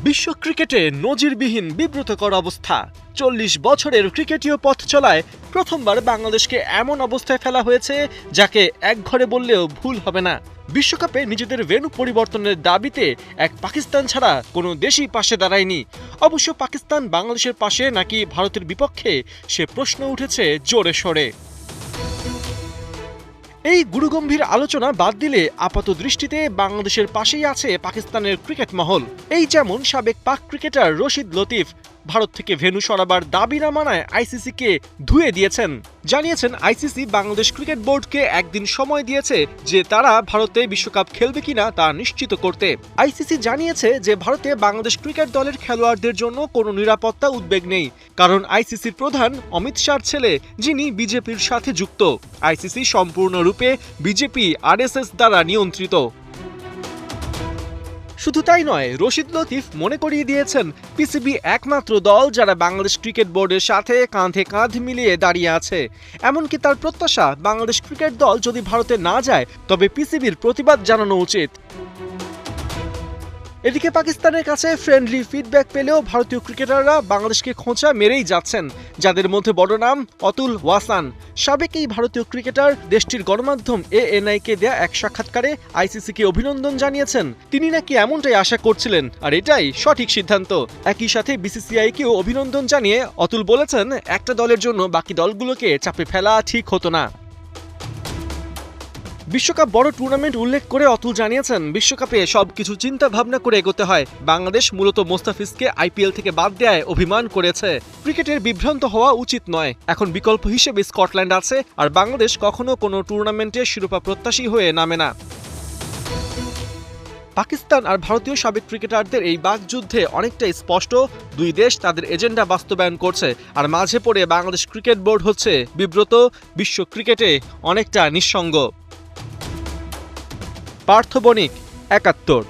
বিশ্ব ক্রিকেটে নজিরবিহীন বিব্রতকর অবস্থা। ৪০ বছরের ক্রিকেটীয় পথ চলায় প্রথমবার বাংলাদেশকে এমন অবস্থায় ফেলা হয়েছে যাকে একঘরে বললেও ভুল হবে না। বিশ্বকাপে নিজেদের ভেন্যু পরিবর্তনের দাবিতে এক পাকিস্তান ছাড়া কোনো দেশই পাশে দাঁড়ায়নি। অবশ্য পাকিস্তান বাংলাদেশের পাশে নাকি ভারতের বিপক্ষে সে প্রশ্ন উঠেছে জোরে সোরে। এই গুরুগম্ভীর আলোচনা বাদ দিলে আপাত দৃষ্টিতে বাংলাদেশের পাশেই আছে পাকিস্তানের ক্রিকেট মহল। এই যেমন সাবেক পাক ক্রিকেটার রশিদ লতিফ ভারত থেকে ভেন্যু সরাবার দাবি না মানায় আইসিসিকে ধুয়ে দিয়েছেন। জানিয়েছেন আইসিসি বাংলাদেশ ক্রিকেট বোর্ডকে একদিন সময় দিয়েছে যে তারা ভারতে বিশ্বকাপ খেলবে কিনা তা নিশ্চিত করতে। আইসিসি জানিয়েছে যে ভারতে বাংলাদেশ ক্রিকেট দলের খেলোয়াড়দের জন্য কোনো নিরাপত্তা উদ্বেগ নেই, কারণ আইসিসির প্রধান অমিত শাহর ছেলে, যিনি বিজেপির সাথে যুক্ত। আইসিসি সম্পূর্ণরূপে বিজেপি আরএসএস দ্বারা নিয়ন্ত্রিত। শুধু তাই নয়, রশিদ লতিফ মনে করিয়ে দিয়েছেন পিসিবি একমাত্র দল যারা বাংলাদেশ ক্রিকেট বোর্ডের সাথে কাঁধে কাঁধ মিলিয়ে দাঁড়িয়ে আছে। এমনকি তার প্রত্যাশা, বাংলাদেশ ক্রিকেট দল যদি ভারতে না যায় তবে পিসিবির প্রতিবাদ জানানো উচিত। এদিকে পাকিস্তানের কাছে ফ্রেন্ডলি ফিডব্যাক পেলেও ভারতীয় ক্রিকেটাররা বাংলাদেশকে খোঁচা মেরেই যাচ্ছেন, যাদের মধ্যে বড় নাম অতুল ওয়াসান। সাবেক এই ভারতীয় ক্রিকেটার দেশটির গণমাধ্যম এএনআই-কে দেয়া এক সাক্ষাৎকারে আইসিসিকে অভিনন্দন জানিয়েছেন। তিনি নাকি এমনটাই আশা করছিলেন আর এটাই সঠিক সিদ্ধান্ত। একই সাথে বিসিসিআইকেও অভিনন্দন জানিয়ে অতুল বলেছেন, একটা দলের জন্য বাকি দলগুলোকে চাপে ফেলা ঠিক হতো না। বিশ্বকাপ বড় টুর্নামেন্ট উল্লেখ করে অতুল জানিয়েছেন, বিশ্বকাপে সবকিছু চিন্তা ভাবনা করে এগোতে হয়। বাংলাদেশ মূলত মোস্তাফিজকে আইপিএল থেকে বাদ দেয়ায় অভিমান করেছে। ক্রিকেটের বিভ্রান্ত হওয়া উচিত নয়। এখন বিকল্প হিসেবে স্কটল্যান্ড আছে, আর বাংলাদেশ কখনো কোনো টুর্নামেন্টে শিরোপা প্রত্যাশী হয়ে নামে না। পাকিস্তান আর ভারতীয় সাবেক ক্রিকেটারদের এই বাকযুদ্ধে অনেকটাই স্পষ্ট, দুই দেশ তাদের এজেন্ডা বাস্তবায়ন করছে, আর মাঝে পড়ে বাংলাদেশ ক্রিকেট বোর্ড হচ্ছে বিব্রত, বিশ্ব ক্রিকেটে অনেকটা নিঃসঙ্গ। পার্থ বণিক, ৭১।